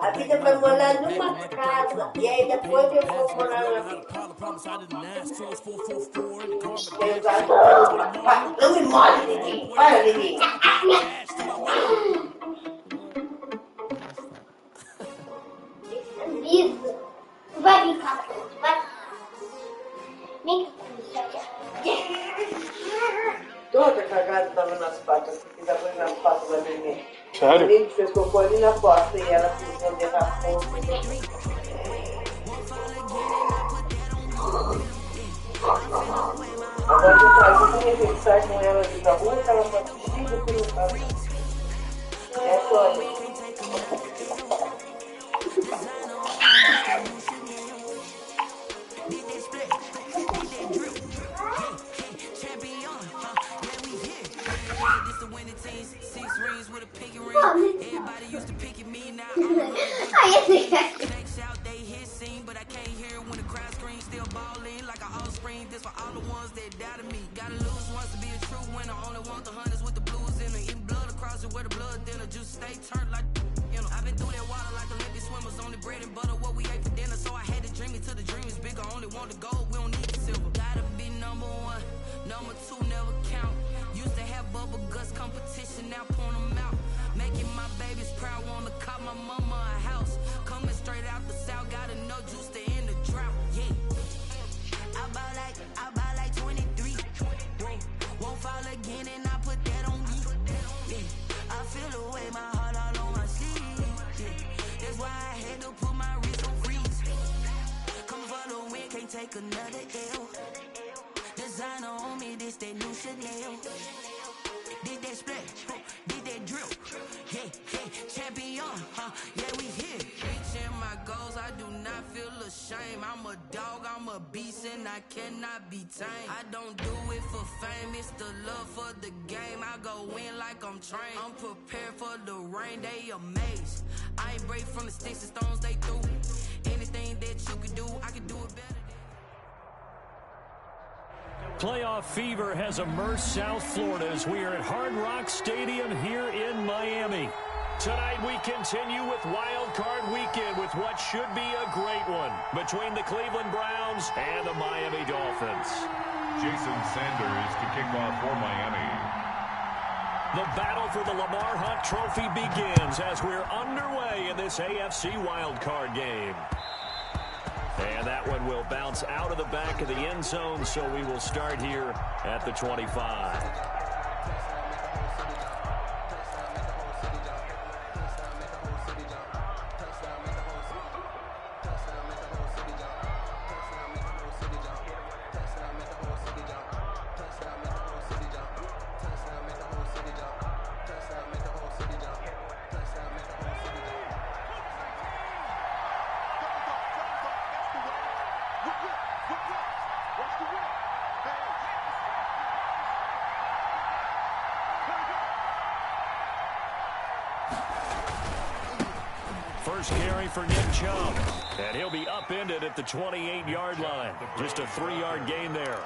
A vida vai morar numa casa. E aí depois eu vou morar na minha. Não me mole, Lili. Para, Lili. Isso. Vai brincar, vai. Vem cá. Toda cagada estava nas patas. Se quiser pôr nas patas da bebê. Sério? A Lili fez cocô ali na porta e ela se escondeu na porta. Agora eu trago que ele sai com ela ali da rua, ela pode xingar pelo carro. É só isso. Take another L. Designer on me, this that new Chanel. Did that split, did that drill. Yeah, champion, yeah, we here. Reaching my goals, I do not feel ashamed. I'm a dog, I'm a beast, and I cannot be tamed. I don't do it for fame, it's the love for the game. I go in like I'm trained. I'm prepared for the rain, they amazed. I ain't break from the sticks and stones they threw. Anything that you could do, I could do it better. Playoff fever has immersed South Florida as we are at Hard Rock Stadium here in Miami. Tonight we continue with Wild Card Weekend with what should be a great one between the Cleveland Browns and the Miami Dolphins. Jason Sanders to kick off for Miami. The battle for the Lamar Hunt Trophy begins as we're underway in this AFC Wild Card game. And that one will bounce out of the back of the end zone, so we will start here at the 25. First carry for Nick Chubb, and he'll be upended at the 28-yard line. Just a 3-yard gain there.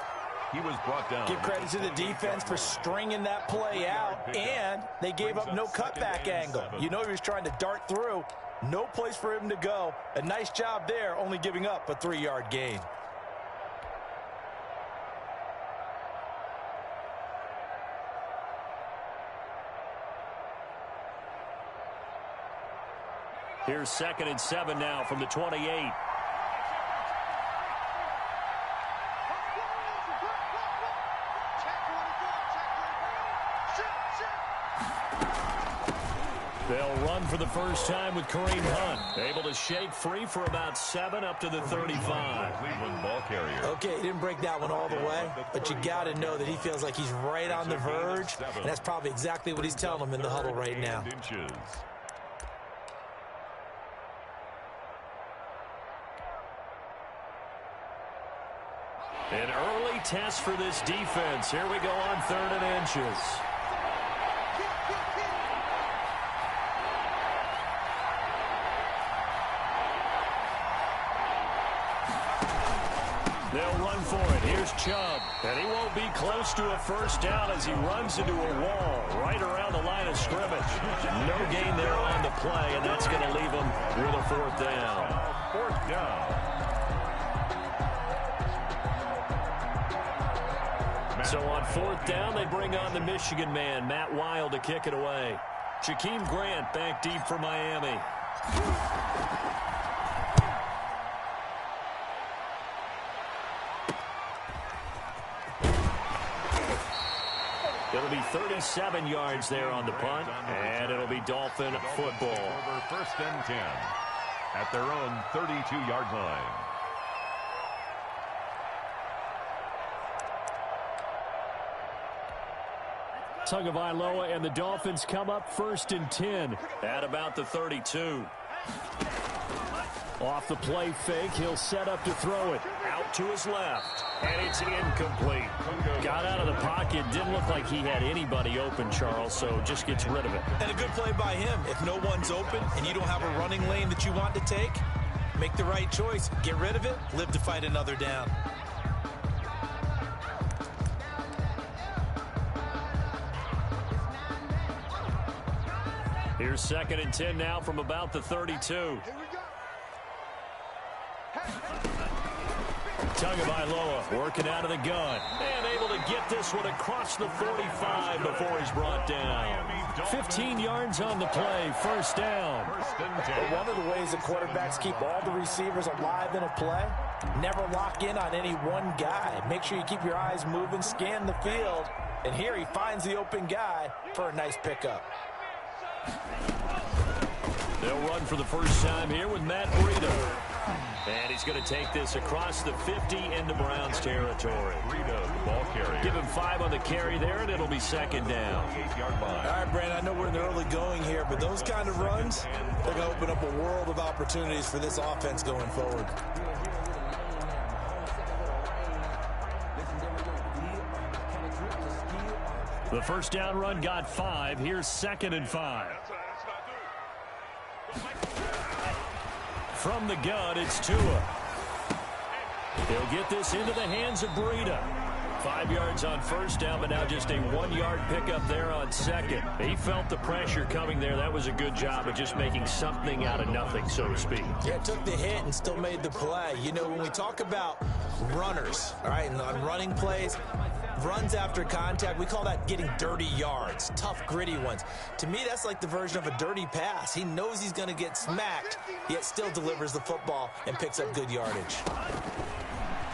He was brought down. Give credit to the defense for stringing that play out, and they gave up no cutback angle. You know he was trying to dart through. No place for him to go. A nice job there, only giving up a 3-yard gain. Here's 2nd and 7 now from the 28. They'll run for the first time with Kareem Hunt. Able to shake free for about 7 up to the 35. Cleveland ball carrier. Okay, he didn't break that one all the way, but you got to know that he feels like he's right on the verge, and that's probably exactly what he's telling him in the huddle right now. An early test for this defense. Here we go on 3rd and inches. They'll run for it. Here's Chubb. And he won't be close to a first down as he runs into a wall right around the line of scrimmage. No gain there on the play, and that's going to leave him with a fourth down. Fourth down. So on fourth down, they bring on the Michigan man, Matt Wild, to kick it away. Jakeem Grant back deep for Miami. It'll be 37 yards there on the punt, and it'll be Dolphin football. First and 10 at their own 32-yard line. Tagovailoa and the Dolphins come up first and 10 at about the 32. Off the play fake, he'll set up to throw it. Out to his left, and it's incomplete. Got out of the pocket, didn't look like he had anybody open, Charles, so just gets rid of it. And a good play by him. If no one's open and you don't have a running lane that you want to take, make the right choice. Get rid of it, live to fight another down. Here's second and 10 now from about the 32. Tagovailoa working out of the gun and able to get this one across the 45 before he's brought down. 15 yards on the play, first down. But one of the ways that quarterbacks keep all the receivers alive in a play, never lock in on any one guy. Make sure you keep your eyes moving, scan the field, and here he finds the open guy for a nice pickup. They'll run for the first time here with Matt Breida. And he's going to take this across the 50 into Browns territory. Breida, the ball carrier. Give him 5 on the carry there, and it'll be second down. 8-yard line. All right, Brandon, I know we're in the early going here, but those kind of runs, they're going to open up a world of opportunities for this offense going forward. The first down run got 5. Here's second and 5. From the gun, it's Tua. He'll get this into the hands of Breida. 5 yards on first down, but now just a 1-yard pickup there on second. He felt the pressure coming there. That was a good job of just making something out of nothing, so to speak. Yeah, took the hit and still made the play. You know, when we talk about runners, all right, and on running plays, runs after contact, we call that getting dirty yards, tough, gritty ones. To me, that's like the version of a dirty pass. He knows he's going to get smacked, yet still delivers the football and picks up good yardage.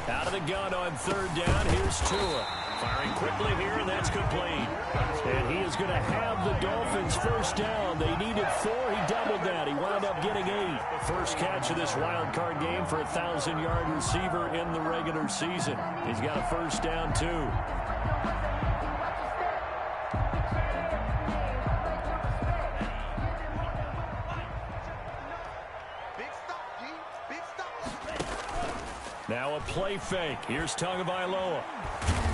Out of the gun on third down, here's Tua. Firing quickly here, and that's complete. And he is going to have the Dolphins first down. They needed 4. He doubled that. He wound up getting 8. First catch of this wild card game for a 1,000-yard receiver in the regular season. He's got a first down, too. Now a play fake. Here's Tagovailoa.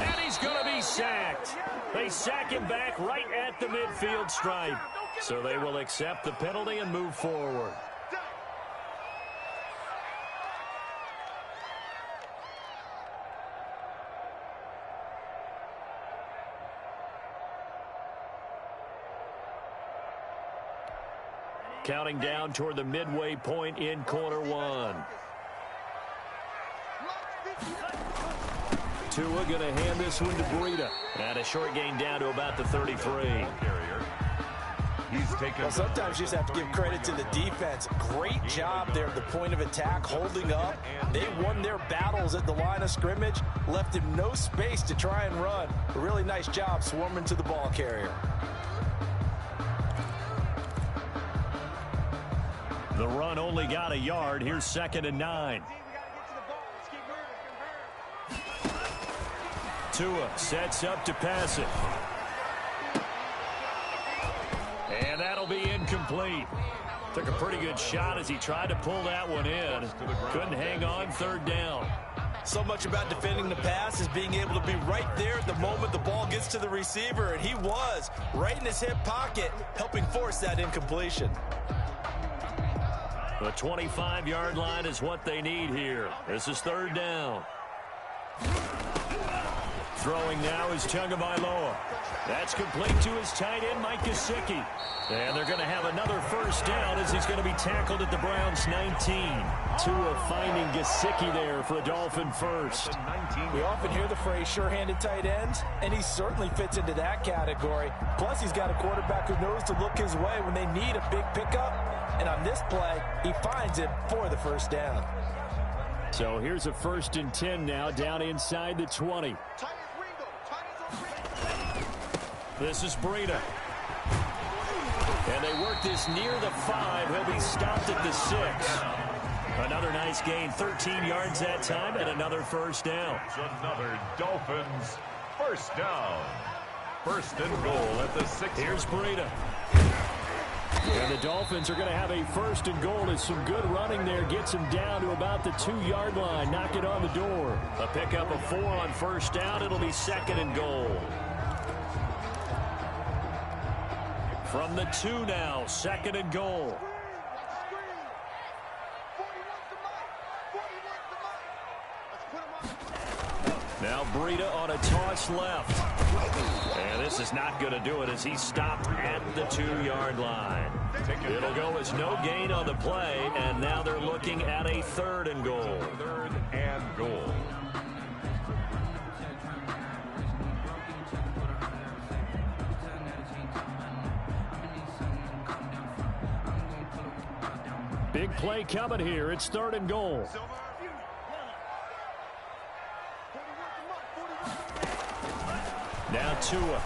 And he's going to be sacked. They sack him back right at the midfield stripe. So they will accept the penalty and move forward. Counting down toward the midway point in quarter one. Tua going to hand this one to Breida. And a short gain down to about the 33. Well, sometimes you just have to give credit to the defense. Great job there at the point of attack, holding up. They won their battles at the line of scrimmage, left him no space to try and run. A really nice job swarming to the ball carrier. The run only got a yard. Here's second and 9. Tua sets up to pass it. And that'll be incomplete. Took a pretty good shot as he tried to pull that one in. Couldn't hang on, third down. So much about defending the pass is being able to be right there at the moment the ball gets to the receiver. And he was right in his hip pocket, helping force that incompletion. The 25-yard line is what they need here. This is third down. Throwing now is Tagovailoa. That's complete to his tight end, Mike Gesicki. And they're going to have another first down as he's going to be tackled at the Browns' 19. Tua finding Gesicki there for a Dolphin first. We often hear the phrase sure-handed tight ends, and he certainly fits into that category. Plus, he's got a quarterback who knows to look his way when they need a big pickup. And on this play, he finds it for the first down. So here's a 1st and 10 now, down inside the 20. This is Breida. And they work this near the 5. He'll be stopped at the 6. Another nice gain, 13 yards that time, and another first down. Another Dolphins first down. 1st and goal at the 6. Here's Breida. And the Dolphins are going to have a 1st and goal as some good running there gets him down to about the 2-yard line. Knock it on the door. A pickup of 4 on 1st down. It'll be 2nd and goal. From the 2 now, 2nd and goal. Now Breida on a toss left. And this is not going to do it as he's stopped at the 2-yard line. It'll go as no gain on the play, and now they're looking at a 3rd and goal. 3rd and goal. Big play coming here. It's 3rd and goal. Now Tua.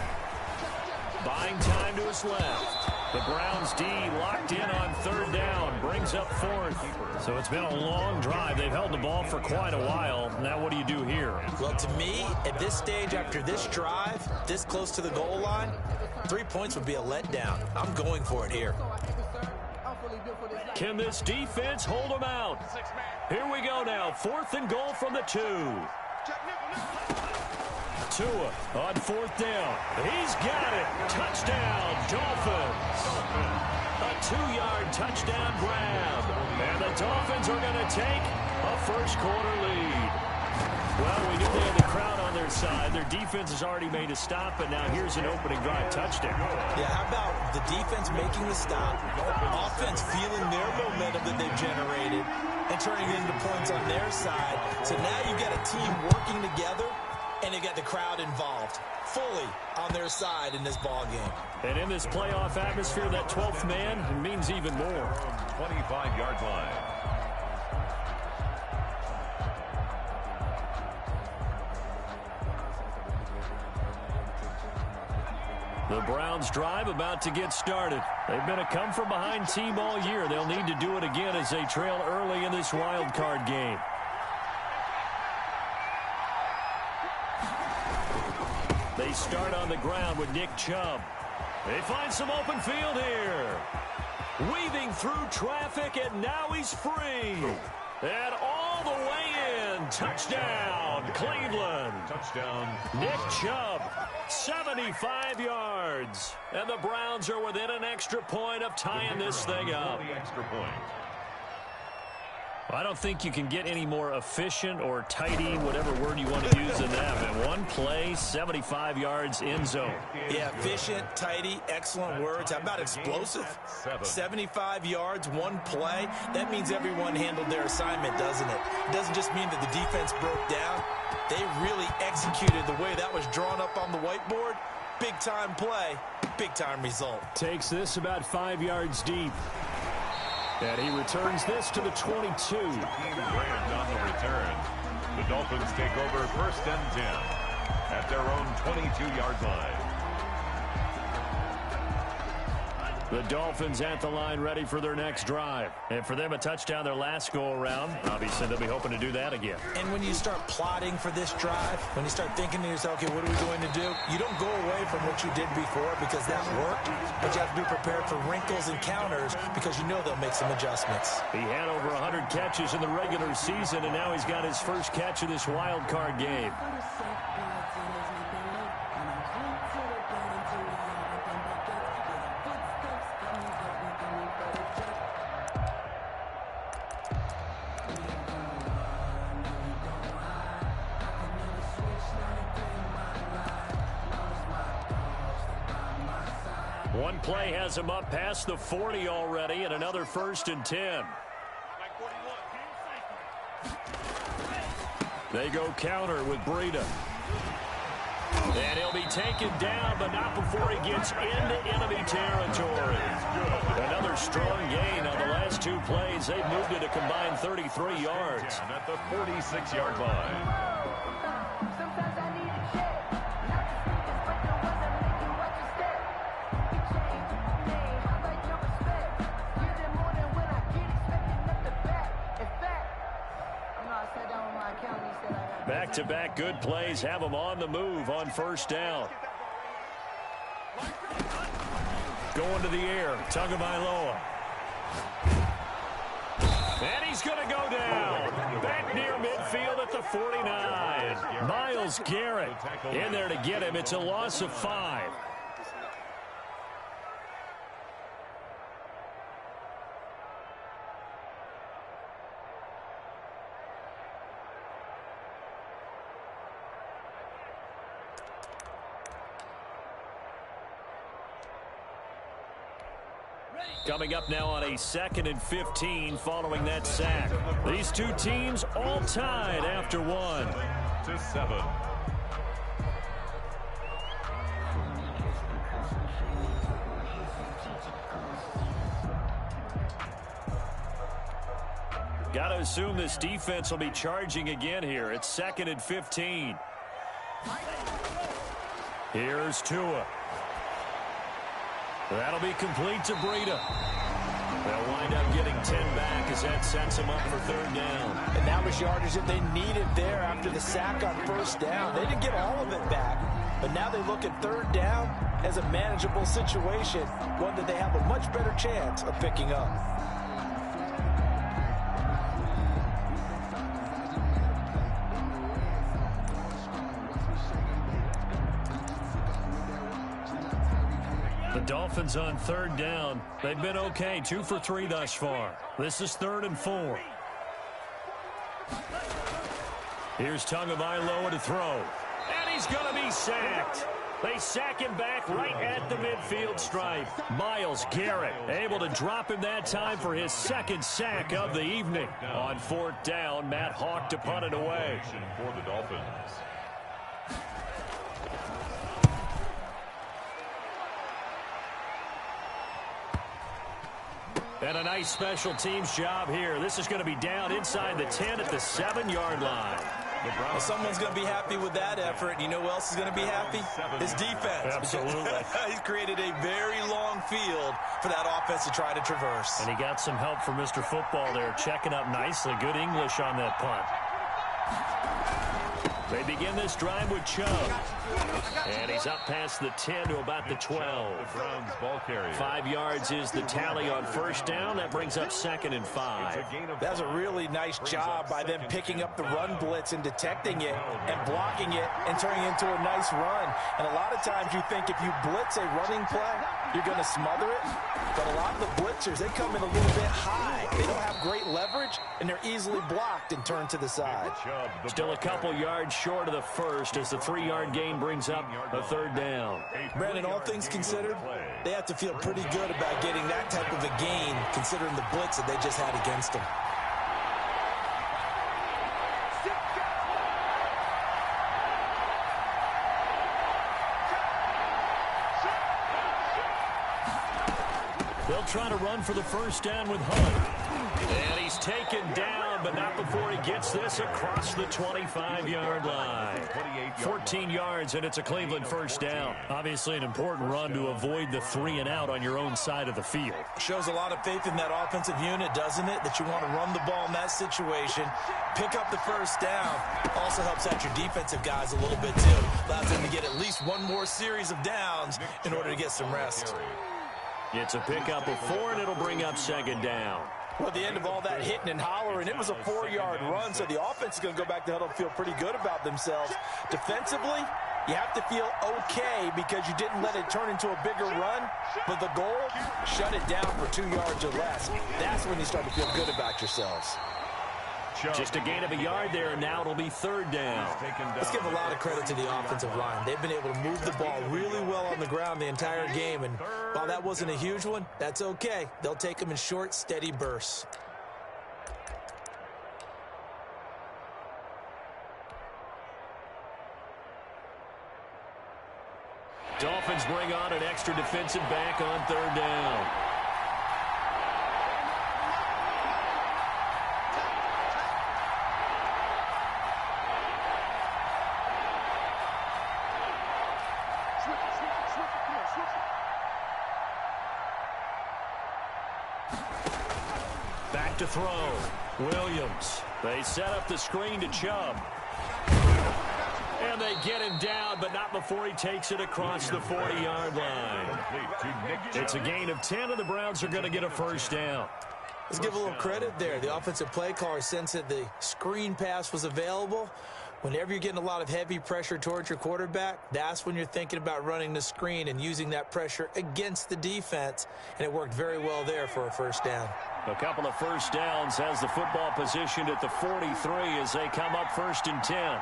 Buying time to his left. The Browns D locked in on 3rd down. Brings up 4th. So it's been a long drive. They've held the ball for quite a while. Now what do you do here? Well, to me, at this stage, after this drive, this close to the goal line, 3 points would be a letdown. I'm going for it here. Can this defense hold them out? Here we go now. 4th and goal from the 2. Tua on 4th down. He's got it. Touchdown, Dolphins. A 2-yard touchdown grab. And the Dolphins are going to take a 1st quarter lead. Well, we knew they had the crowd on their side. Their defense has already made a stop, and now here's an opening drive touchdown. Yeah, how about the defense making the stop, offense feeling their momentum that they've generated, and turning it into points on their side. So now you've got a team working together, and they got the crowd involved fully on their side in this ball game. And in this playoff atmosphere, that 12th man means even more. 25-yard line. The Browns drive about to get started. They've been a come-from-behind team all year. They'll need to do it again as they trail early in this wild card game. They start on the ground with Nick Chubb. They find some open field here. Weaving through traffic, and now he's free. And all the way in. Touchdown, Cleveland. Touchdown. Nick Chubb, 75 yards. And the Browns are within an extra point of tying this thing up. Extra point. I don't think you can get any more efficient or tidy, whatever word you want to use in that. And one play, 75 yards in zone. Yeah, efficient, tidy, excellent words. How about explosive? 75 yards, one play. That means everyone handled their assignment, doesn't it? It doesn't just mean that the defense broke down. They really executed the way that was drawn up on the whiteboard. Big-time play, big-time result. Takes this about 5 yards deep. And he returns this to the 22. Team Grant on the return. The Dolphins take over 1st and 10 at their own 22-yard line. The Dolphins at the line ready for their next drive. And for them, a touchdown their last go-around. Obviously, they'll be hoping to do that again. And when you start plotting for this drive, when you start thinking to yourself, okay, what are we going to do? You don't go away from what you did before because that worked. But you have to be prepared for wrinkles and counters because you know they'll make some adjustments. He had over 100 catches in the regular season, and now he's got his first catch of this wild card game. One play has him up past the 40 already, and another 1st and 10. They go counter with Breida. And he'll be taken down, but not before he gets into enemy territory. Another strong gain on the last 2 plays. They've moved it a combined 33 yards. At the 46-yard line. Back-to-back good plays have them on the move on 1st down. Going to the air, Tagovailoa. And he's going to go down. Back near midfield at the 49. Myles Garrett in there to get him. It's a loss of 5. Coming up now on a 2nd and 15 following that sack. These 2 teams all tied after 1. 7-7. Got to assume this defense will be charging again here. It's 2nd and 15. Here's Tua. That'll be complete to Breida. They'll wind up getting 10 back as that sets them up for 3rd down. And that was yardage that they needed there after the sack on 1st down. They didn't get all of it back, but now they look at 3rd down as a manageable situation, one that they have a much better chance of picking up. The Dolphins on 3rd down. They've been okay, 2 for 3 thus far. This is 3rd and 4. Here's Tagovailoa to throw. And he's going to be sacked. They sack him back right at the midfield stripe. Myles Garrett able to drop him that time for his 2nd sack of the evening. On 4th down, Matt Hawk to punt it away. For the Dolphins. And a nice special teams job here. This is going to be down inside the 10 at the 7-yard line. Well, someone's going to be happy with that effort. And you know who else is going to be happy? His defense. Absolutely. He's created a very long field for that offense to try to traverse. And he got some help from Mr. Football there, checking up nicely. Good English on that punt. They begin this drive with Chubb. And he's up past the 10 to about the 12. The Browns ball carrier. 5 yards is the tally on 1st down. That brings up 2nd and 5. That's a really nice job by them picking up the run blitz and detecting it and blocking it and turning it into a nice run. And a lot of times you think if you blitz a running play, you're going to smother it. But a lot of the blitzers, they come in a little bit high. They don't have great leverage, and they're easily blocked and turned to the side. Still a couple yards short of the first as the 3-yard gain brings up a 3rd down. Brandon, all things considered, they have to feel pretty good about getting that type of a gain considering the blitz that they just had against them. They'll try to run for the 1st down with Hunt. And he's taken down, but not before he gets this across the 25-yard line. 14 yards, and it's a Cleveland 1st down. Obviously an important run to avoid the 3-and-out on your own side of the field. Shows a lot of faith in that offensive unit, doesn't it? That you want to run the ball in that situation. Pick up the 1st down. Also helps out your defensive guys a little bit, too. Allows them to get at least one more series of downs in order to get some rest. It's a pickup of 4, and it'll bring up 2nd down. Well, at the end of all that hitting and hollering, it was a 4-yard run, so the offense is going to go back to huddle and feel pretty good about themselves. Defensively, you have to feel okay because you didn't let it turn into a bigger run, but the goal, shut it down for 2 yards or less. That's when you start to feel good about yourselves. Just a gain of a yard there, and now it'll be third down. Let's give a lot of credit to the offensive line. They've been able to move the ball really well on the ground the entire game, and while that wasn't a huge one, that's okay. They'll take them in short, steady bursts. Dolphins bring on an extra defensive back on third down. Back to throw. Williams. They set up the screen to Chubb. And they get him down, but not before he takes it across the 40-yard line. It's a gain of 10, and the Browns are going to get a first down. Let's give a little credit there. The offensive play caller sensed that the screen pass was available. Whenever you're getting a lot of heavy pressure towards your quarterback, that's when you're thinking about running the screen and using that pressure against the defense. And it worked very well there for a first down. A couple of first downs has the football positioned at the 43 as they come up first and 10.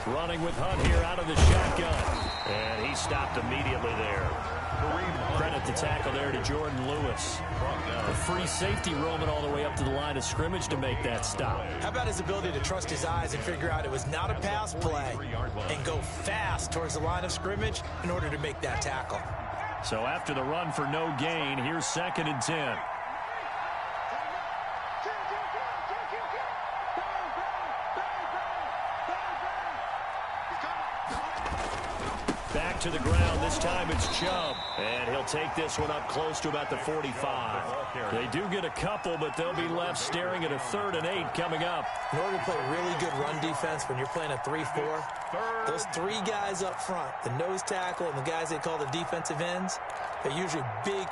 Running with Hunt here out of the shotgun. And he stopped immediately there. Credit the tackle there to Jordan Lewis. A free safety roaming all the way up to the line of scrimmage to make that stop. How about his ability to trust his eyes and figure out it was not a pass play and go fast towards the line of scrimmage in order to make that tackle. So after the run for no gain, here's second and 10. Back to the ground. This time it's Chubb. And he'll take this one up close to about the 45. They do get a couple, but they'll be left staring at a 3rd and 8 coming up. In order to play really good run defense when you're playing a 3-4, those 3 guys up front, the nose tackle and the guys they call the defensive ends, they're usually big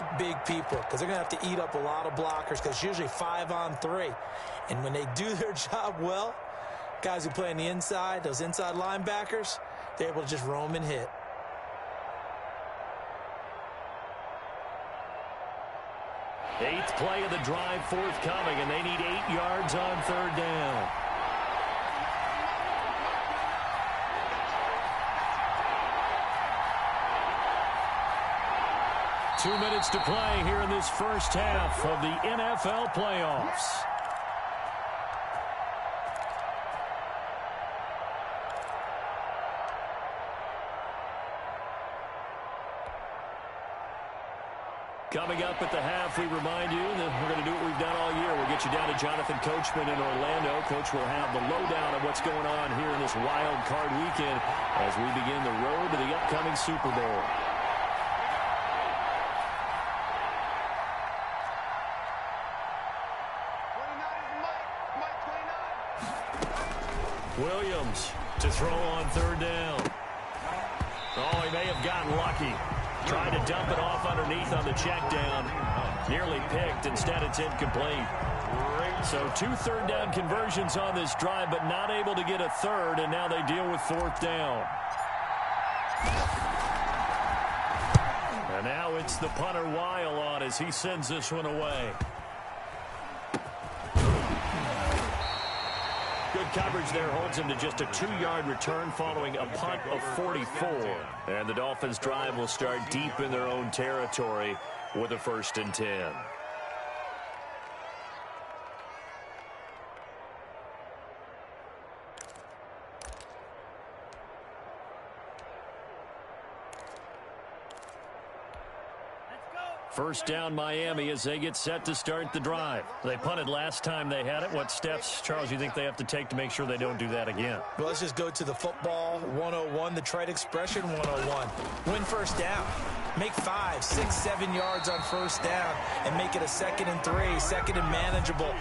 people because they're going to have to eat up a lot of blockers because it's usually 5-on-3. And when they do their job well, guys who play on the inside, those inside linebackers, they're able to just roam and hit. Eighth play of the drive forthcoming, and they need 8 yards on third down. Two minutes to play here in this first half of the NFL playoffs. Coming up at the half, we remind you that we're going to do what we've done all year. We'll get you down to Jonathan Coachman in Orlando. Coach will have the lowdown of what's going on here in this wild card weekend as we begin the road to the upcoming Super Bowl. Williams to throw on third down. Oh, he may have gotten lucky. Trying to dump it off underneath on the check down. Nearly picked. Instead, it's incomplete. So 2 third down conversions on this drive, but not able to get a third, and now they deal with 4th down. And now it's the punter Weil on as he sends this one away. Good coverage there holds him to just a 2-yard return following a punt of 44. And the Dolphins' drive will start deep in their own territory with a 1st and 10. First down Miami as they get set to start the drive. They punted last time they had it. What steps, Charles, you think they have to take to make sure they don't do that again? Well, let's just go to the football 101, the trite expression 101. Win first down. Make 5, 6, 7 yards on first down and make it a 2nd and 3, 2nd and manageable.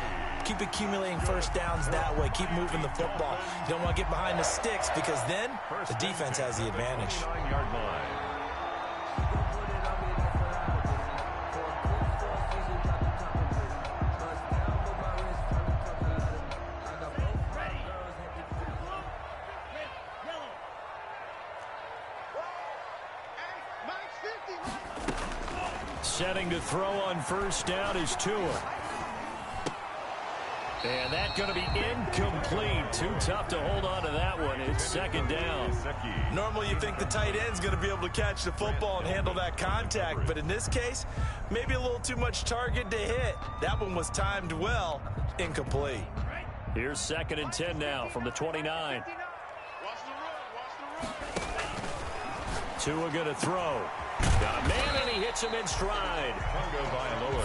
Keep accumulating first downs that way. Keep moving the football. You don't want to get behind the sticks because then the defense has the advantage. 9-yard line. Setting to throw on first down is Tua. And that's going to be incomplete. Too tough to hold on to that one. It's second down. Normally you think the tight end's going to be able to catch the football and handle that contact. But in this case, maybe a little too much target to hit. That one was timed well. Incomplete. Here's second and 10 now from the 29. Tua going to throw. Got a man, and he hits him in stride.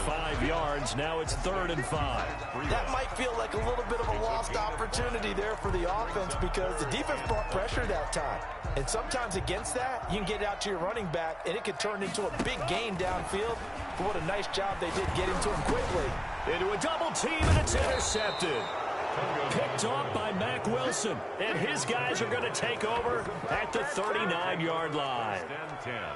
5 yards. Now it's 3rd and 5. That might feel like a little bit of a lost opportunity there for the offense because the defense brought pressure that time. And sometimes against that, you can get out to your running back, and it could turn into a big gain downfield. But what a nice job they did getting to him quickly. Into a double team, and it's intercepted. Picked off by Mack Wilson, and his guys are going to take over at the 39-yard line.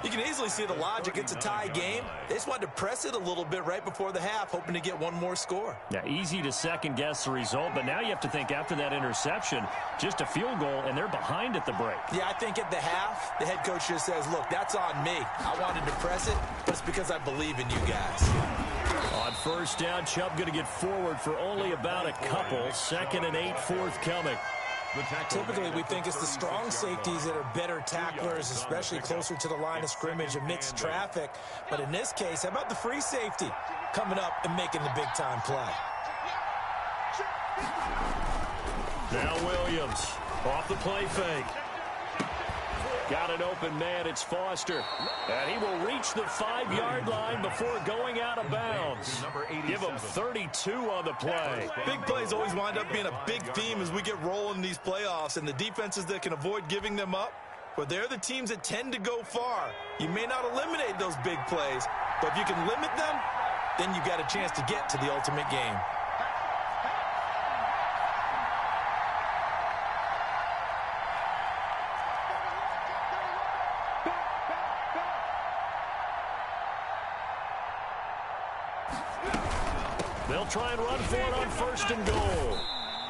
You can easily see the logic. It's a tie game. They just wanted to press it a little bit right before the half, hoping to get one more score. Yeah, easy to second-guess the result, but now you have to think after that interception, just a field goal, and they're behind at the break. Yeah, I think at the half, the head coach just says, look, that's on me. I wanted to press it, but it's because I believe in you guys. On first down, Chubb going to get forward for only about a couple. 2nd and 8 forthcoming. Typically, we think it's the strong safeties that are better tacklers, especially closer to the line of scrimmage amidst traffic. But in this case, how about the free safety coming up and making the big-time play? Now Williams off the play fake. Got an open man. It's Foster. And he will reach the 5-yard line before going out of bounds. Give him 32 on the play. Big plays always wind up being a big theme as we get rolling in these playoffs. And the defenses that can avoid giving them up, well, they're the teams that tend to go far. You may not eliminate those big plays, but if you can limit them, then you've got a chance to get to the ultimate game. They'll try and run for it on 1st and goal.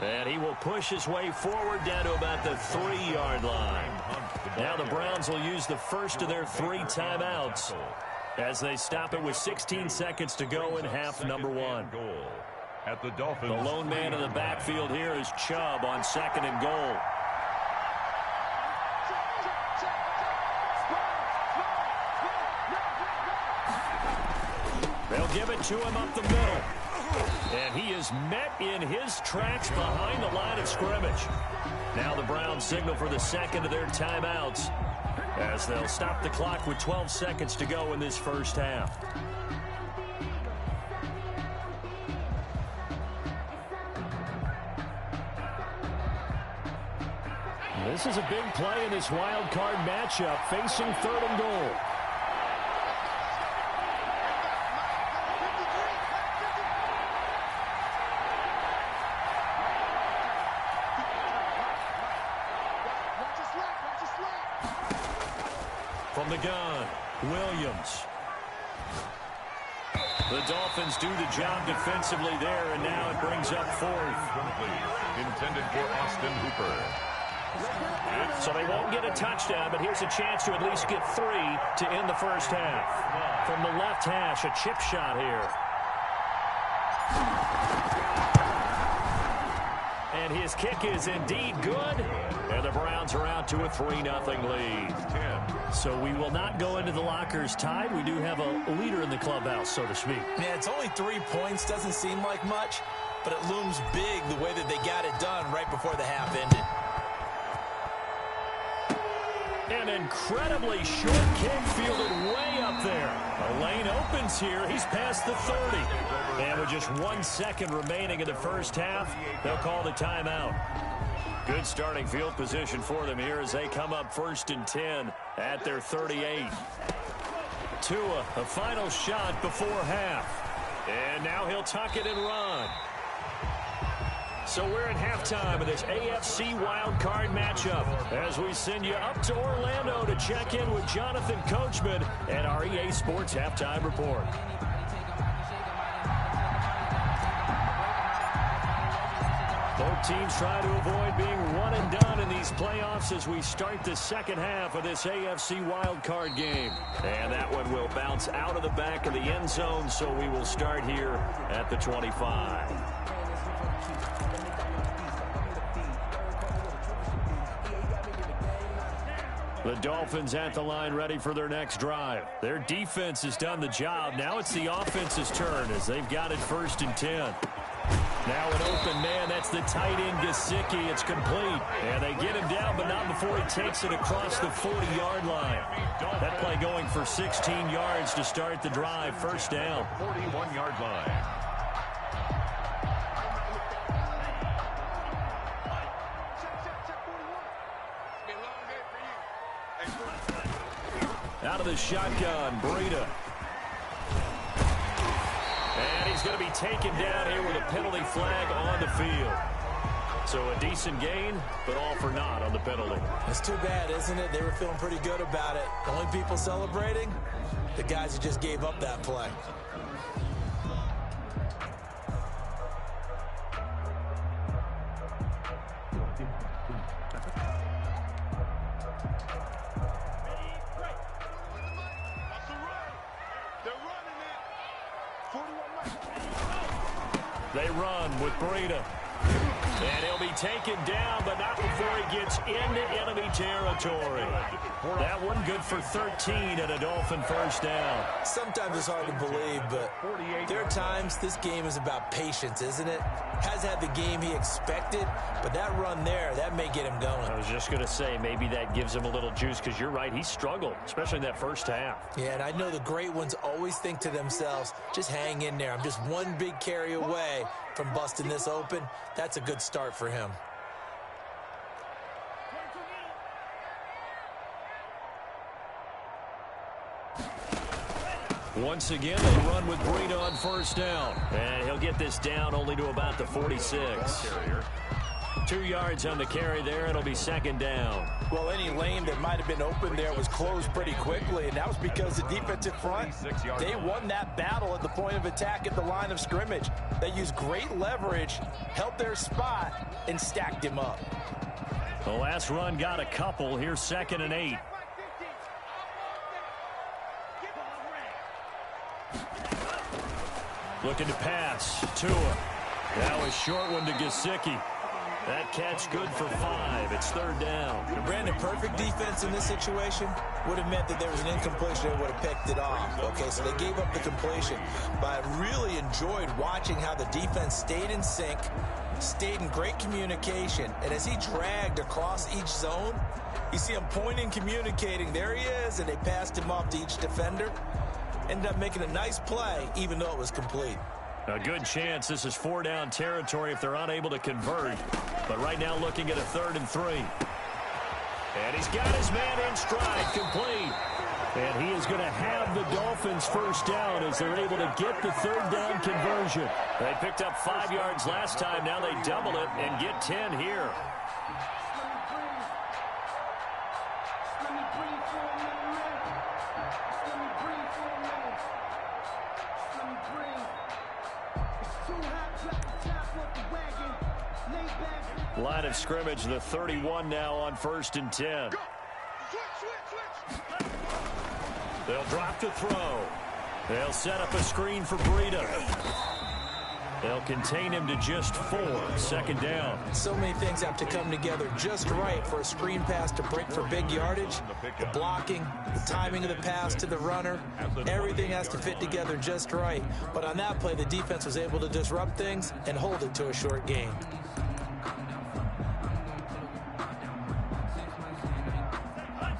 And he will push his way forward down to about the 3-yard line. Now the Browns will use the first of their 3 timeouts as they stop it with 16 seconds to go in half number 1. The lone man in the backfield here is Chubb on 2nd and goal. They'll give it to him up the middle. And he is met in his tracks behind the line of scrimmage. Now the Browns signal for the 2nd of their timeouts as they'll stop the clock with 12 seconds to go in this first half. This is a big play in this wild card matchup facing 3rd and goal. From the gun, Williams. The Dolphins do the job defensively there, and now it brings up 4th. Intended for Austin Hooper. So they won't get a touchdown, but here's a chance to at least get 3 to end the first half. From the left hash, a chip shot here. And his kick is indeed good. And the Browns are out to a 3-0 lead. So we will not go into the lockers tied. We do have a leader in the clubhouse, so to speak. Yeah, it's only 3 points. Doesn't seem like much, but it looms big the way that they got it done right before the half ended. An incredibly short kick fielded way up there. A lane opens here. He's past the 30. And with just 1 second remaining in the first half, they'll call the timeout. Good starting field position for them here as they come up 1st and 10 at their 38. Tua, a final shot before half. And now he'll tuck it and run. So we're at halftime of this AFC wildcard matchup as we send you up to Orlando to check in with Jonathan Coachman and our EA Sports Halftime Report. teams try to avoid being one and done in these playoffs as we start the second half of this AFC wildcard game. And that one will bounce out of the back of the end zone, so we will start here at the 25. The Dolphins at the line ready for their next drive. Their defense has done the job. Now it's the offense's turn as they've got it 1st and 10. Now an open man. That's the tight end, Gesicki. It's complete. And they get him down, but not before he takes it across the 40-yard line. That play going for 16 yards to start the drive. 1st down. 41-yard line. Out of the shotgun, Breida. And he's going to be taken down here with a penalty flag on the field. So a decent gain, but all for naught on the penalty. It's too bad, isn't it? They were feeling pretty good about it. The only people celebrating, the guys who just gave up that play. They run with Breida. And he'll be taken down, but not before he gets into enemy territory. That one good for 13 and a Dolphin 1st down. Sometimes it's hard to believe, but there are times this game is about patience, isn't it? Has had the game he expected, but that run there, that may get him going. I was just going to say, maybe that gives him a little juice, because you're right, he struggled, especially in that 1st half. Yeah, and I know the great ones always think to themselves, just hang in there. I'm just one big carry away from busting this open. That's a good start for him. Once again, they run with Breida on 1st down. And he'll get this down only to about the 46. 2 yards on the carry there. It'll be 2nd down. Well, any lane that might have been open there was closed pretty quickly, and that was because the defensive front, they won that battle at the point of attack at the line of scrimmage. They used great leverage, held their spot, and stacked him up. The last run got a couple. Here's 2nd and 8. Looking to pass. Tua. Now a short one to Gesicki. That catch good for 5. It's 3rd down. Brandon, perfect defense in this situation would have meant that there was an incompletion that would have picked it off. Okay, so they gave up the completion. But I really enjoyed watching how the defense stayed in sync, stayed in great communication, and as he dragged across each zone, you see him pointing, communicating. There he is, and they passed him off to each defender. Ended up making a nice play, even though it was complete. A good chance this is 4-down territory if they're unable to convert. But right now looking at a 3rd and 3. And he's got his man in stride, complete. And he is going to have the Dolphins 1st down as they're able to get the 3rd down conversion. They picked up 5 yards last time. Now they double it and get 10 here. Line of scrimmage, the 31 now on 1st and 10. They'll drop to throw. They'll set up a screen for Breida. They'll contain him to just 4. 2nd down. So many things have to come together just right for a screen pass to break for big yardage. The blocking, the timing of the pass to the runner, everything has to fit together just right. But on that play, the defense was able to disrupt things and hold it to a short gain.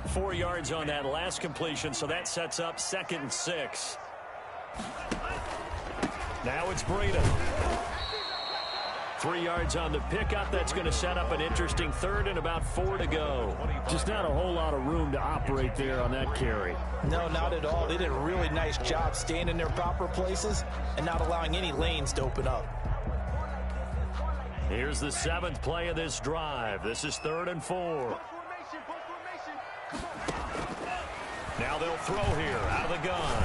Four yards on that last completion, so that sets up 2nd and 6. Now it's Breida. 3 yards on the pickup. That's going to set up an interesting 3rd and about 4 to go. Just not a whole lot of room to operate there on that carry. No, not at all. They did a really nice job staying in their proper places and not allowing any lanes to open up. Here's the 7th play of this drive. This is 3rd and 4. Now they'll throw here out of the gun.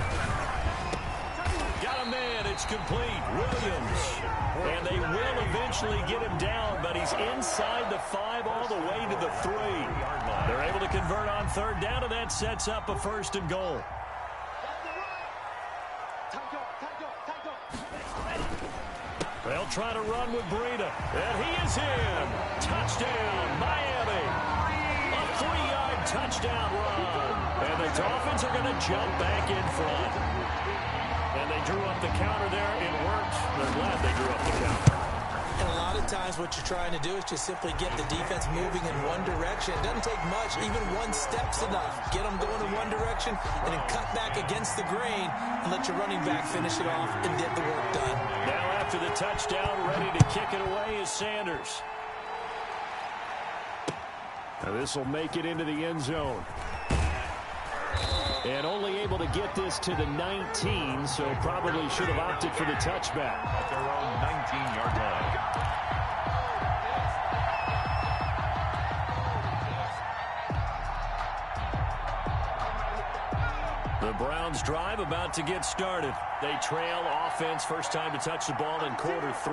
Got him man, it's complete. Williams. And they will eventually get him down, but he's inside the 5 all the way to the 3. They're able to convert on third down, and that sets up a 1st and goal. They'll try to run with Breida. And he is in. Touchdown, Miami. A 3-yard touchdown run. And the Dolphins are going to jump back in front. And they drew up the counter there. It worked. They're glad they drew up the counter. And a lot of times what you're trying to do is just simply get the defense moving in one direction. It doesn't take much. Even one step's enough. Get them going in one direction and then cut back against the grain and let your running back finish it off and get the work done. Now after the touchdown, ready to kick it away is Sanders. Now this will make it into the end zone. And only able to get this to the 19, so probably should have opted for the touchback. At their own 19-yard line. The Browns drive about to get started. They trail offense, first time to touch the ball in quarter 3,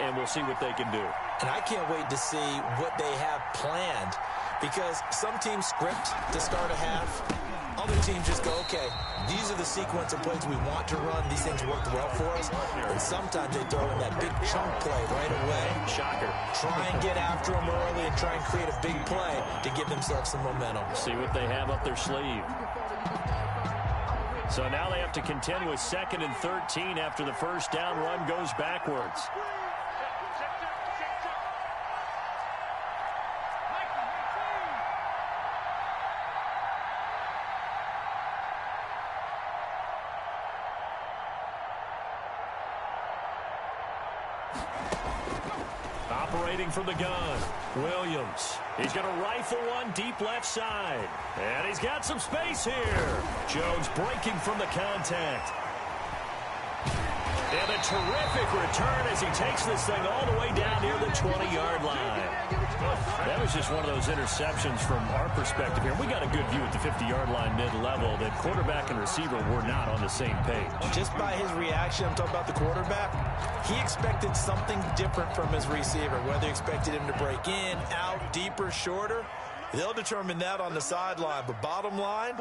and we'll see what they can do. And I can't wait to see what they have planned, because some teams script to start a half. Other teams just go, okay, these are the sequence of plays we want to run. These things worked well for us. And sometimes they throw in that big chunk play right away. Shocker. Try and get after them early and try and create a big play to give themselves some momentum. See what they have up their sleeve. So now they have to contend with 2nd and 13 after the first down run goes backwards. Operating from the gun, Williams. He's going to rifle one deep left side. And he's got some space here. Jones breaking from the contact. And a terrific return as he takes this thing all the way down near the 20-yard line. That was just one of those interceptions from our perspective here. We got a good view at the 50-yard line mid-level that quarterback and receiver were not on the same page. Just by his reaction, I'm talking about the quarterback, he expected something different from his receiver, whether he expected him to break in, out, deeper, shorter. They'll determine that on the sideline. But bottom line,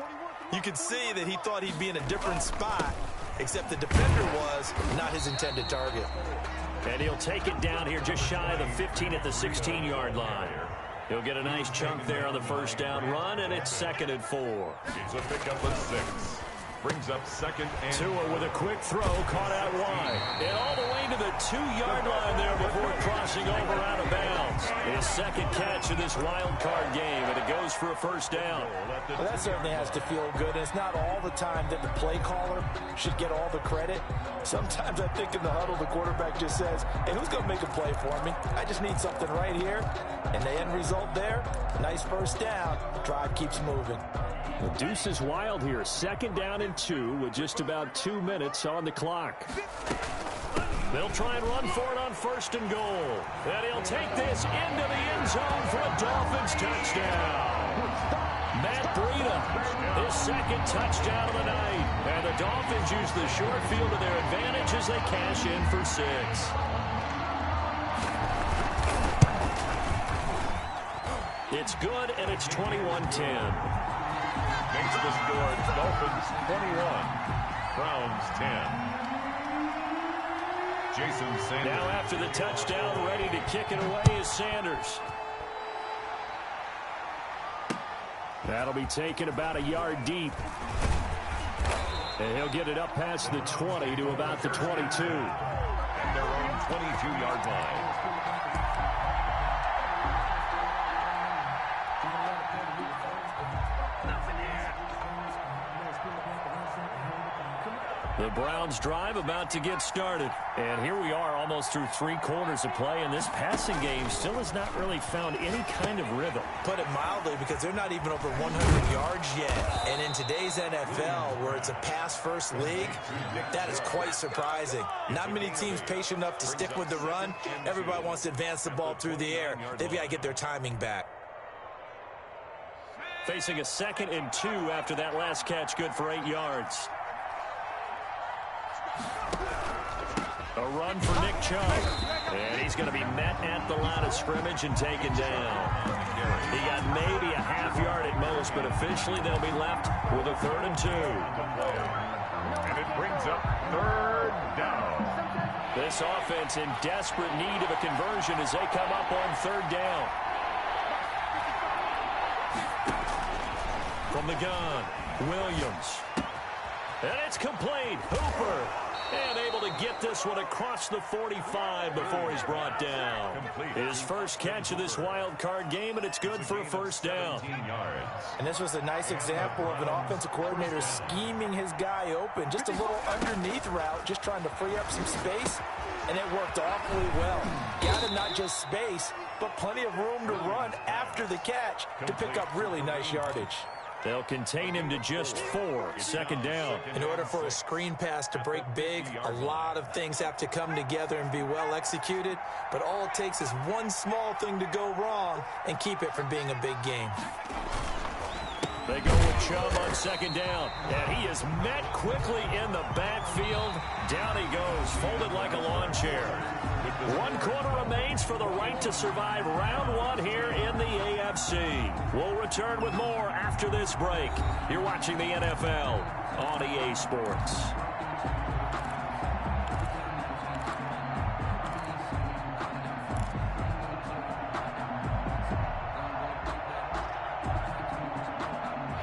you can see that he thought he'd be in a different spot, except the defender was not his intended target. And he'll take it down here just shy of the 15 at the 16-yard line. He'll get a nice chunk there on the first down run, and it's 2nd and 4. It's a pickup of 6. Brings up 2nd and Tua with a quick throw, caught out wide. And all the way to the 2-yard line there before crossing over out of bounds. His 2nd catch of this wild card game, and it goes for a first down. Well, that certainly has to feel good. And it's not all the time that the play caller should get all the credit. Sometimes I think in the huddle, the quarterback just says, hey, who's going to make a play for me? I just need something right here. And the end result there, nice first down. Drive keeps moving. The deuce is wild here. 2nd down and 2 with just about 2 minutes on the clock. They'll try and run for it on 1st and goal. And he'll take this into the end zone for a Dolphins touchdown. Matt Breida, his 2nd touchdown of the night. And the Dolphins use the short field to their advantage as they cash in for 6. It's good, and it's 21-10. makes the score Dolphins 21, Browns 10. Jason Sanders. Now after the touchdown, ready to kick it away is Sanders. That'll be taken about a yard deep. And he'll get it up past the 20 to about the 22. At their own 22-yard line. The Browns drive about to get started. And here we are almost through 3 quarters of play, and this passing game still has not really found any kind of rhythm. Put it mildly, because they're not even over 100 yards yet. And in today's NFL, where it's a pass-first league, that is quite surprising. Not many teams patient enough to stick with the run. Everybody wants to advance the ball through the air. They've got to get their timing back. Facing a 2nd and 2 after that last catch, good for 8 yards. A run for Nick Chubb. And he's going to be met at the line of scrimmage and taken down. He got maybe a half yard at most, but officially they'll be left with a 3rd and 2. And it brings up 3rd down. This offense in desperate need of a conversion as they come up on 3rd down. From the gun, Williams. And it's complete. Hooper. And able to get this one across the 45 before he's brought down. His first catch of this wild card game, and it's good for a 1st down. And this was a nice example of an offensive coordinator scheming his guy open. Just a little underneath route, just trying to free up some space, and it worked awfully well. Got him not just space, but plenty of room to run after the catch to pick up really nice yardage. They'll contain him to just 4, 2nd down. In order for a screen pass to break big, a lot of things have to come together and be well executed, but all it takes is one small thing to go wrong and keep it from being a big game. They go with Chubb on 2nd down, and he is met quickly in the backfield. Down he goes, folded like a lawn chair. 1 quarter remains for the right to survive round 1 here in the AFC. We'll return with more after this break. You're watching the NFL on EA Sports.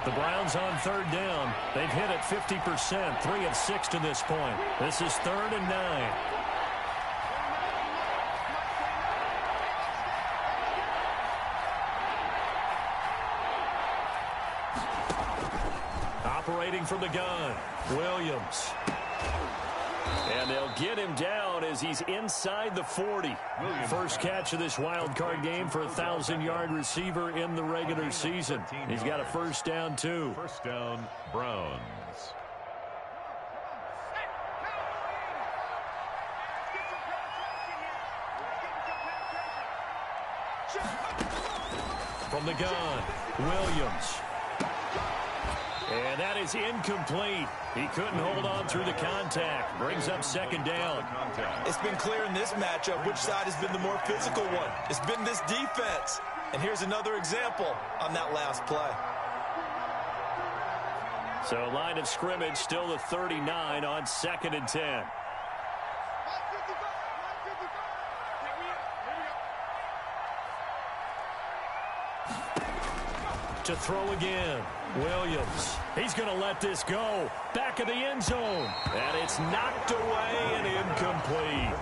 The Browns on 3rd down. They've hit it 50%, 3 of 6 to this point. This is 3rd and 9. Operating from the gun, Williams. And they'll get him down as he's inside the 40. First catch of this wild card game for a 1,000-yard receiver in the regular season. He's got a 1st down, too. 1st down, Browns. From the gun, Williams. And that is incomplete. He couldn't hold on through the contact. Brings up 2nd down. It's been clear in this matchup which side has been the more physical one. It's been this defense. And here's another example on that last play. So line of scrimmage still the 39 on 2nd and 10. To throw again, Williams. He's going to let this go. Back of the end zone. And it's knocked away and incomplete.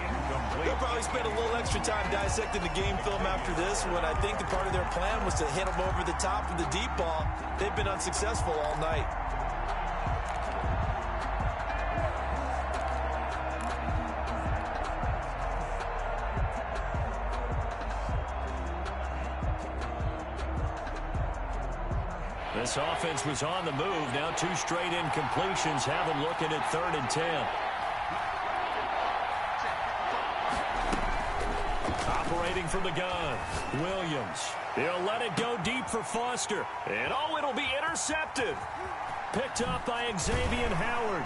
They'll probably spend a little extra time dissecting the game film after this when I think the part of their plan was to hit them over the top of the deep ball. They've been unsuccessful all night. This offense was on the move. Now 2 straight incompletions have them looking at 3rd and 10. Operating from the gun, Williams. He'll let it go deep for Foster. And oh, it'll be intercepted. Picked up by Xavier Howard.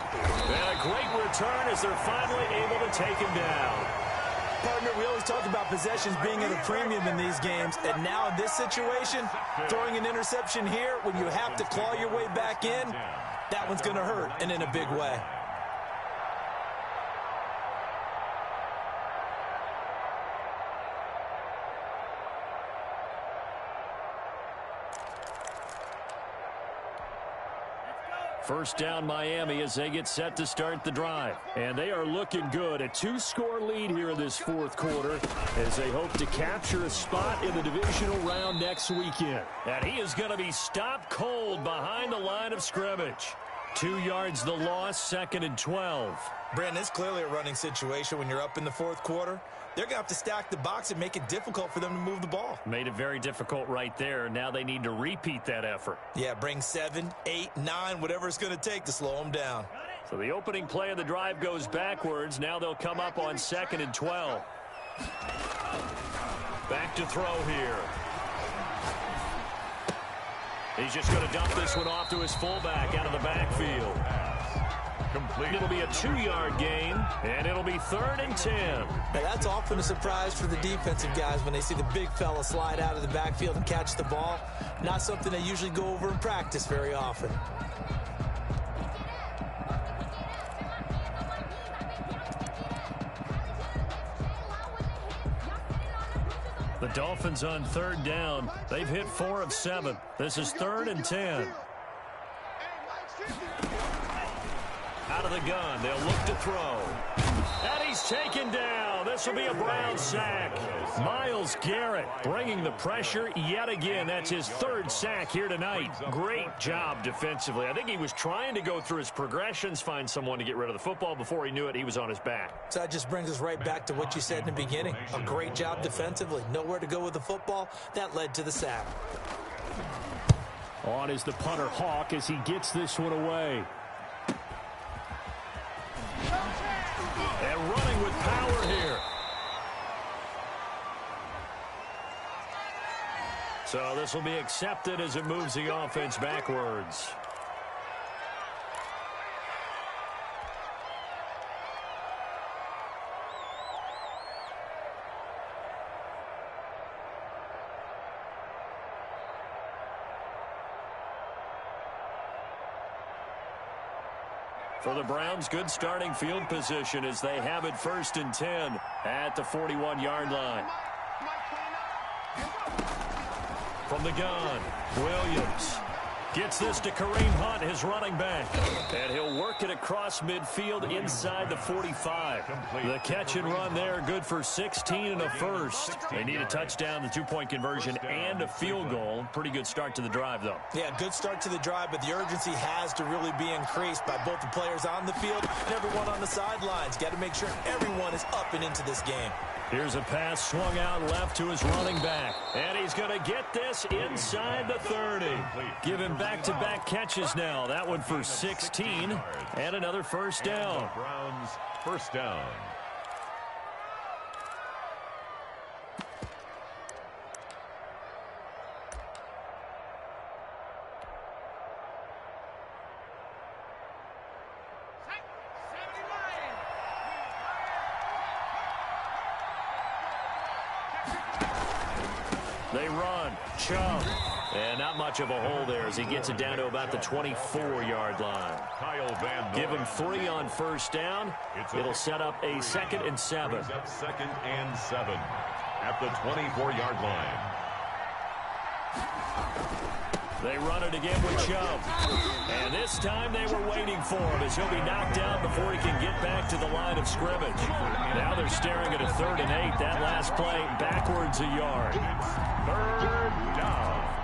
And a great return as they're finally able to take him down. Partner, we always talk about possessions being at a premium in these games, and now in this situation, throwing an interception here when you have to claw your way back in, that one's going to hurt, and in a big way. First down Miami as they get set to start the drive. And they are looking good. A 2-score lead here in this 4th quarter as they hope to capture a spot in the divisional round next weekend. And he is going to be stopped cold behind the line of scrimmage. 2 yards the loss, 2nd and 12. Brandon, it's clearly a running situation when you're up in the 4th quarter. They're going to have to stack the box and make it difficult for them to move the ball. Made it very difficult right there. Now they need to repeat that effort. Yeah, bring 7, 8, 9, whatever it's going to take to slow them down. So the opening play of the drive goes backwards. Now they'll come up on 2nd and 12. Back to throw here. He's just going to dump this one off to his fullback out of the backfield. Complete. It'll be a 2-yard gain, and it'll be 3rd and 10. Now, that's often a surprise for the defensive guys when they see the big fella slide out of the backfield and catch the ball. Not something they usually go over in practice very often. The Dolphins on 3rd down. They've hit 4 of 7. This is 3rd and 10. Out of the gun, they'll look to throw. And he's taken down. This will be a Brown sack. Myles Garrett bringing the pressure yet again. That's his 3rd sack here tonight. Great job defensively. I think he was trying to go through his progressions, find someone to get rid of the football. Before he knew it, he was on his back. So that just brings us right back to what you said in the beginning. A great job defensively. Nowhere to go with the football. That led to the sack. On is the punter Hawk as he gets this one away. And running with power here. So this will be accepted as it moves the offense backwards. For the Browns, good starting field position as they have it 1st and 10 at the 41-yard line. From the gun, Williams gets this to Kareem Hunt, his running back. And he'll work it across midfield inside the 45. The catch and run there, good for 16 and a first. They need a touchdown, the 2-point conversion, and a field goal. Pretty good start to the drive, though. Yeah, good start to the drive, but the urgency has to really be increased by both the players on the field and everyone on the sidelines. Got to make sure everyone is up and into this game. Here's a pass swung out left to his running back. And he's going to get this inside the 30. Give him back-to-back catches now. That one for 16 and another first down. Browns first down. They run. Chubb. And not much of a hole there as he gets it down to about the 24-yard line. Give him 3 on first down. It'll set up a 2nd and 7. 2nd and 7 at the 24-yard line. They run it again with Chubb. And this time they were waiting for him as he'll be knocked down before he can get back to the line of scrimmage. Now they're staring at a 3rd and 8. That last play backwards a yard. 3rd down.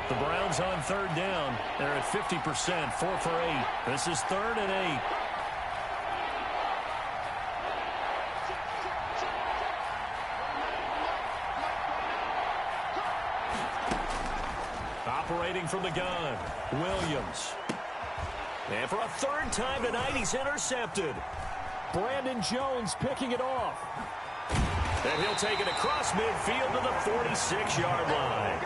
The Browns on 3rd down. They're at 50%, 4 for 8. This is 3rd and 8. Operating from the gun, Williams. And for a 3rd time tonight, he's intercepted. Brandon Jones picking it off. And he'll take it across midfield to the 46-yard line.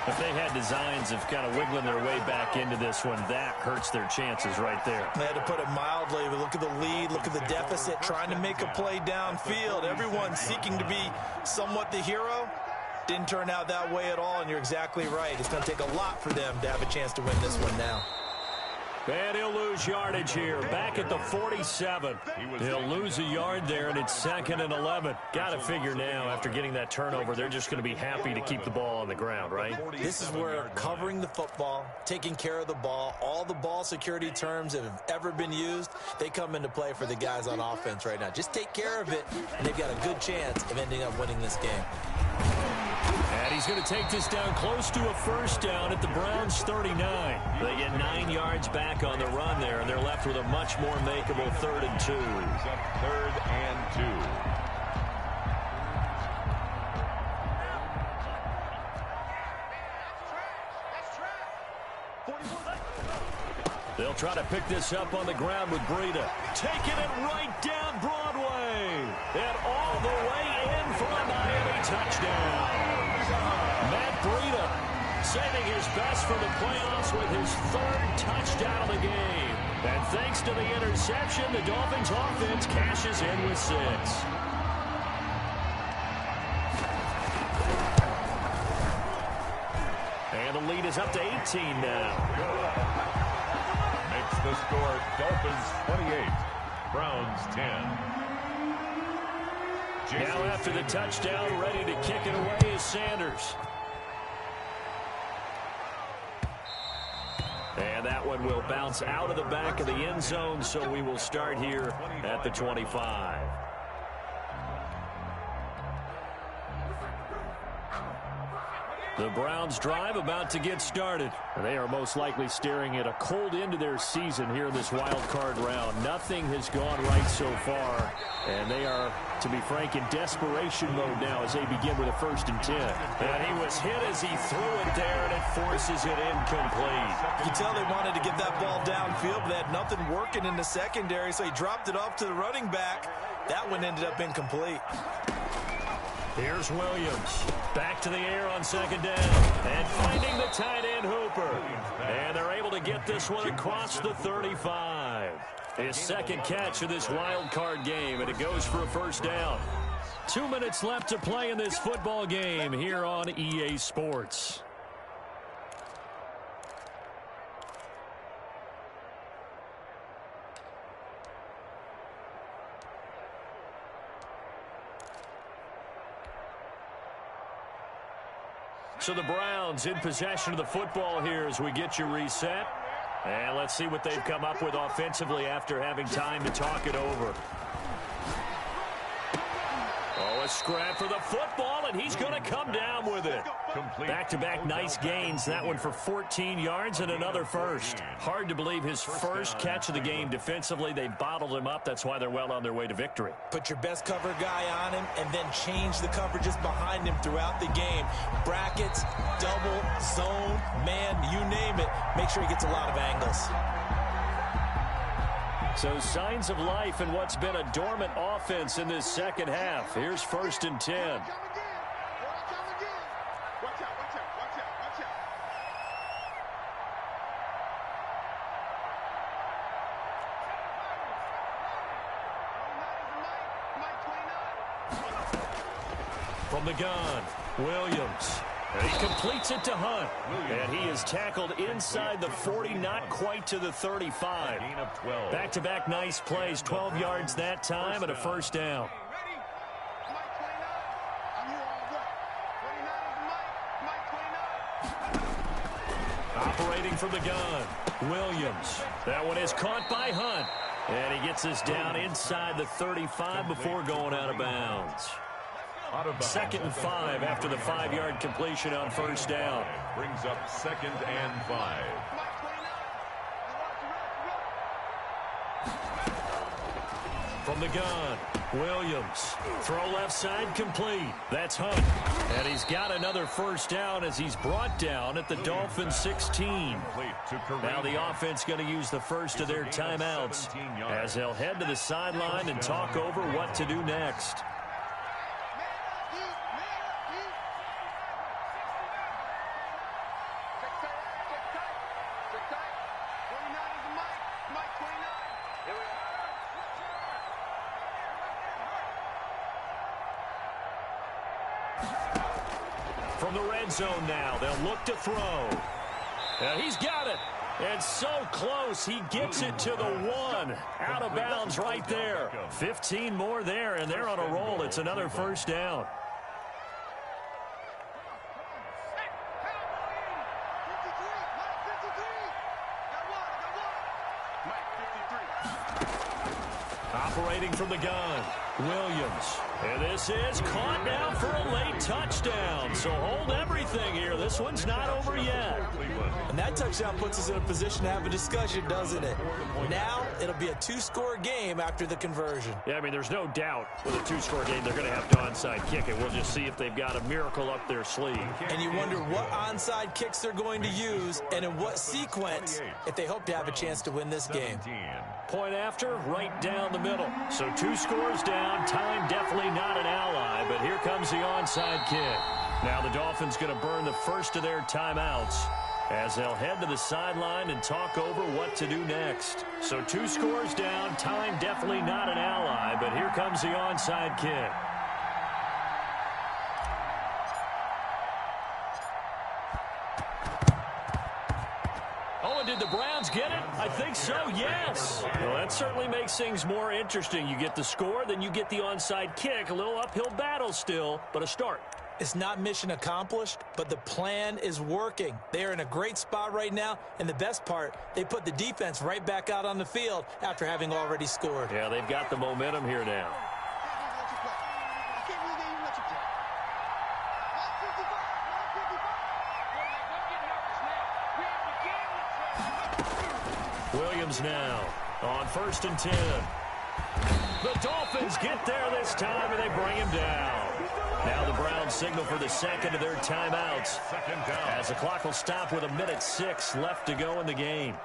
If they had designs of kind of wiggling their way back into this one, that hurts their chances right there. They had to put it mildly, but look at the lead, look at the deficit, trying to make a play downfield. Everyone seeking to be somewhat the hero. Didn't turn out that way at all, and you're exactly right. It's going to take a lot for them to have a chance to win this one now. And he'll lose yardage here. Back at the 47. He'll lose a yard there, and it's 2nd and 11. Got to figure now, after getting that turnover, they're just going to be happy to keep the ball on the ground, right? This is where covering the football, taking care of the ball, all the ball security terms that have ever been used, they come into play for the guys on offense right now. Just take care of it, and they've got a good chance of ending up winning this game. And he's going to take this down close to a first down at the Browns' 39. They get 9 yards back on the run there, and they're left with a much more makeable 3rd and 2. 3rd and 2. They'll try to pick this up on the ground with Breida. Taking it right down Broadway. And all the way in for a Miami touchdown. Matt Breida saving his best for the playoffs with his 3rd touchdown of the game. And thanks to the interception, the Dolphins offense cashes in with 6. And the lead is up to 18 now. Makes the score Dolphins 28, Browns 10. Now after the touchdown, ready to kick it away is Sanders. And that one will bounce out of the back of the end zone, so we will start here at the 25. The Browns drive about to get started. They are most likely staring at a cold end to their season here in this wild card round. Nothing has gone right so far, and they are, to be frank, in desperation mode now as they begin with a 1st and 10. And he was hit as he threw it there, and it forces it incomplete. You can tell they wanted to get that ball downfield, but they had nothing working in the secondary, so he dropped it off to the running back. That one ended up incomplete. Here's Williams. Back to the air on 2nd down. And finding the tight end Hooper. And they're able to get this one across the 35. His 2nd catch of this wild card game, and it goes for a 1st down. 2 minutes left to play in this football game here on EA Sports. So the Browns in possession of the football here as we get you reset. And let's see what they've come up with offensively after having time to talk it over. Oh, a scrap for the football, and he's going to come down with it. Back-to-back nice gains. That one for 14 yards and another 1st. Hard to believe his 1st catch of the game defensively. They bottled him up. That's why they're well on their way to victory. Put your best cover guy on him and then change the coverages behind him throughout the game. Brackets, double, zone, man, you name it. Make sure he gets a lot of angles. So signs of life in what's been a dormant offense in this 2nd half. Here's 1st and 10. From the gun, Williams. And he completes it to Hunt. And he is tackled inside the 40, not quite to the 35. Back-to-back nice plays, 12 yards that time and a 1st down. Operating from the gun, Williams. That one is caught by Hunt. And he gets us down inside the 35 before going out of bounds. 2nd and 5 after the 5-yard completion on 1st down. Brings up 2nd and 5. From the gun, Williams. Throw left side complete. That's Hunt. And he's got another 1st down as he's brought down at the Dolphins 16. Now the offense going to use the 1st of their timeouts as they'll head to the sideline and talk over what to do next. From the red zone now, they'll look to throw. And he's got it. And so close, he gets it to the 1. Out of bounds right there. 15 more there, and they're on a roll. It's another 1st down. Operating from the gun, Williams. And this is caught now for a late touchdown. So hold everything here. This one's not over yet. And that touchdown puts us in a position to have a discussion, doesn't it? Now it'll be a 2-score game after the conversion. Yeah, I mean, there's no doubt with a 2-score game they're going to have to onside kick it. We'll just see if they've got a miracle up their sleeve. And you wonder what onside kicks they're going to use and in what sequence if they hope to have a chance to win this game. Point after, right down the middle. So 2 scores down. Time definitely not an ally, but here comes the onside kick. Now the Dolphins going to burn the first of their timeouts as they'll head to the sideline and talk over what to do next. So 2 scores down. Time definitely not an ally, but here comes the onside kick. Oh, and did the Browns get it? I think so, yes. Well, that certainly makes things more interesting. You get the score, then you get the onside kick. A little uphill battle still, but a start. It's not mission accomplished, but the plan is working. They are in a great spot right now, and the best part, they put the defense right back out on the field after having already scored. Yeah, they've got the momentum here now. Williams now on 1st and 10. The Dolphins get there this time, and they bring him down. Now the Browns signal for the second of their timeouts as the clock will stop with 1:06 left to go in the game.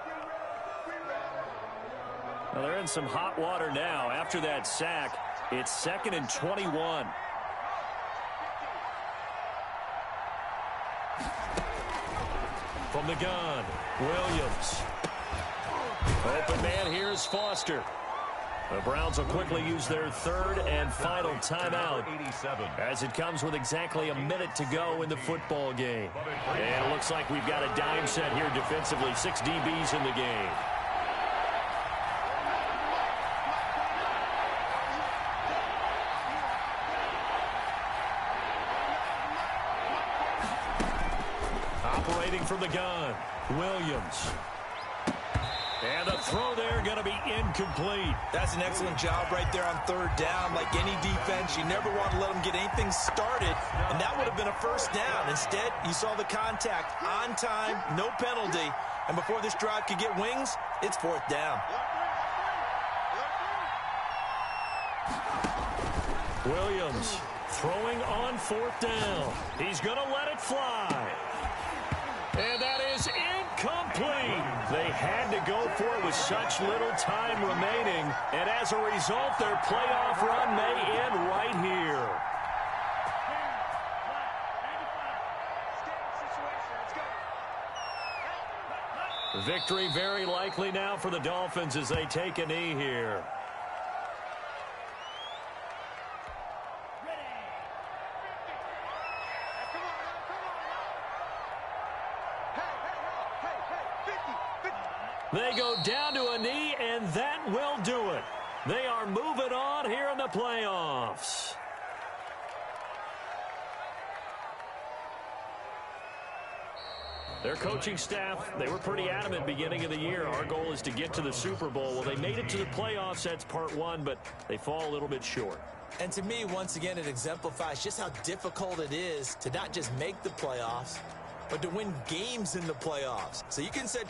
Now they're in some hot water now. After that sack, it's 2nd and 21. From the gun, Williams. Open man here is Foster. The Browns will quickly use their 3rd and final timeout as it comes with exactly 1 minute to go in the football game. And it looks like we've got a dime set here defensively. 6 DBs in the game. Operating from the gun, Williams. And the throw there going to be incomplete. That's an excellent job right there on 3rd down. Like any defense, you never want to let them get anything started, and that would have been a 1st down. Instead, you saw the contact on time, no penalty, and before this drive could get wings, it's 4th down. Williams throwing on 4th down. He's going to let it fly. And that is incomplete. They had to go for it with such little time remaining. And as a result, their playoff run may end right here. Victory very likely now for the Dolphins as they take a knee here. They go down to a knee, and that will do it. They are moving on here in the playoffs. Their coaching staff, they were pretty adamant beginning of the year. Our goal is to get to the Super Bowl. Well, they made it to the playoffs. That's part 1, but they fall a little bit short. And to me, once again, it exemplifies just how difficult it is to not just make the playoffs, but to win games in the playoffs. So you can set your